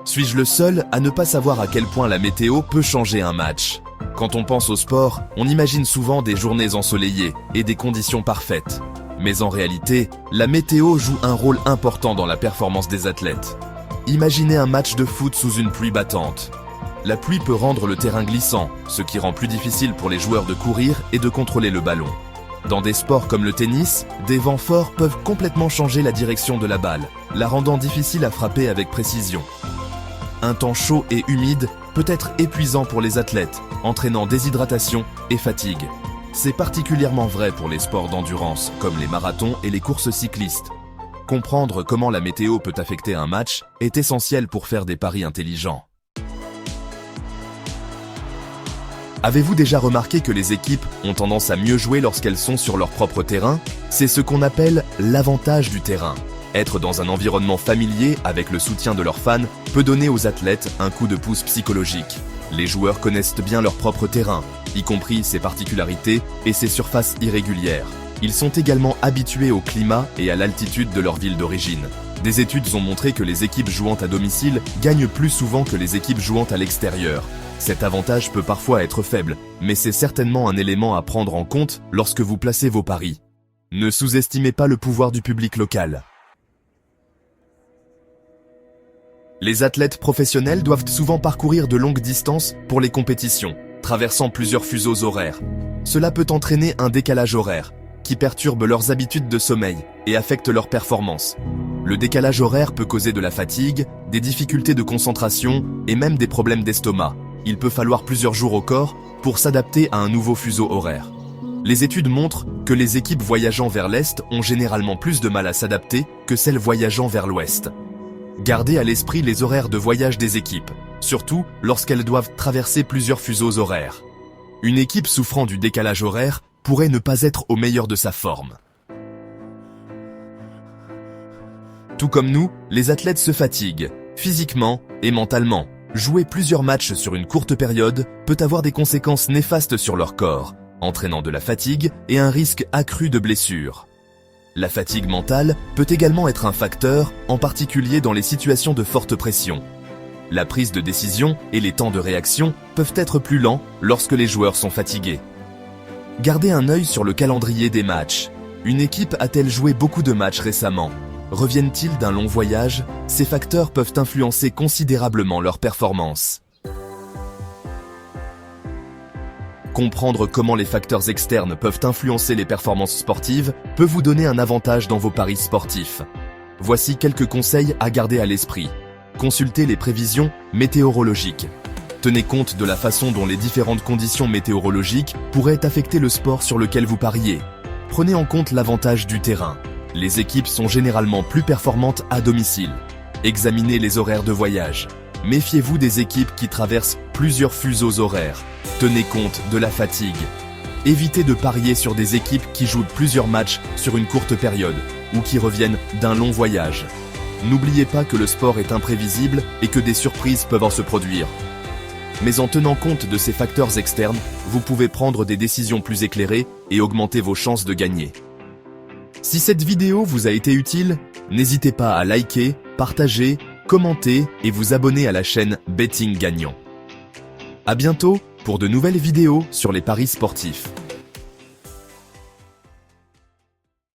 Suis-je le seul à ne pas savoir à quel point la météo peut changer un match? Quand on pense au sport, on imagine souvent des journées ensoleillées et des conditions parfaites. Mais en réalité, la météo joue un rôle important dans la performance des athlètes. Imaginez un match de foot sous une pluie battante. La pluie peut rendre le terrain glissant, ce qui rend plus difficile pour les joueurs de courir et de contrôler le ballon. Dans des sports comme le tennis, des vents forts peuvent complètement changer la direction de la balle, la rendant difficile à frapper avec précision. Un temps chaud et humide peut être épuisant pour les athlètes, entraînant déshydratation et fatigue. C'est particulièrement vrai pour les sports d'endurance, comme les marathons et les courses cyclistes. Comprendre comment la météo peut affecter un match est essentiel pour faire des paris intelligents. Avez-vous déjà remarqué que les équipes ont tendance à mieux jouer lorsqu'elles sont sur leur propre terrain? C'est ce qu'on appelle l'avantage du terrain. Être dans un environnement familier avec le soutien de leurs fans peut donner aux athlètes un coup de pouce psychologique. Les joueurs connaissent bien leur propre terrain, y compris ses particularités et ses surfaces irrégulières. Ils sont également habitués au climat et à l'altitude de leur ville d'origine. Des études ont montré que les équipes jouant à domicile gagnent plus souvent que les équipes jouant à l'extérieur. Cet avantage peut parfois être faible, mais c'est certainement un élément à prendre en compte lorsque vous placez vos paris. Ne sous-estimez pas le pouvoir du public local. Les athlètes professionnels doivent souvent parcourir de longues distances pour les compétitions, traversant plusieurs fuseaux horaires. Cela peut entraîner un décalage horaire, qui perturbe leurs habitudes de sommeil et affecte leur performance. Le décalage horaire peut causer de la fatigue, des difficultés de concentration et même des problèmes d'estomac. Il peut falloir plusieurs jours au corps pour s'adapter à un nouveau fuseau horaire. Les études montrent que les équipes voyageant vers l'Est ont généralement plus de mal à s'adapter que celles voyageant vers l'Ouest. Gardez à l'esprit les horaires de voyage des équipes, surtout lorsqu'elles doivent traverser plusieurs fuseaux horaires. Une équipe souffrant du décalage horaire pourrait ne pas être au meilleur de sa forme. Tout comme nous, les athlètes se fatiguent, physiquement et mentalement. Jouer plusieurs matchs sur une courte période peut avoir des conséquences néfastes sur leur corps, entraînant de la fatigue et un risque accru de blessures. La fatigue mentale peut également être un facteur, en particulier dans les situations de forte pression. La prise de décision et les temps de réaction peuvent être plus lents lorsque les joueurs sont fatigués. Gardez un œil sur le calendrier des matchs. Une équipe a-t-elle joué beaucoup de matchs récemment? Reviennent-ils d'un long voyage? Ces facteurs peuvent influencer considérablement leur performance. Comprendre comment les facteurs externes peuvent influencer les performances sportives peut vous donner un avantage dans vos paris sportifs. Voici quelques conseils à garder à l'esprit. Consultez les prévisions météorologiques. Tenez compte de la façon dont les différentes conditions météorologiques pourraient affecter le sport sur lequel vous pariez. Prenez en compte l'avantage du terrain. Les équipes sont généralement plus performantes à domicile. Examinez les horaires de voyage. Méfiez-vous des équipes qui traversent plusieurs fuseaux horaires. Tenez compte de la fatigue. Évitez de parier sur des équipes qui jouent plusieurs matchs sur une courte période ou qui reviennent d'un long voyage. N'oubliez pas que le sport est imprévisible et que des surprises peuvent en se produire. Mais en tenant compte de ces facteurs externes, vous pouvez prendre des décisions plus éclairées et augmenter vos chances de gagner. Si cette vidéo vous a été utile, n'hésitez pas à liker, partager, commenter et vous abonner à la chaîne Betting Gagnant. À bientôt pour de nouvelles vidéos sur les paris sportifs.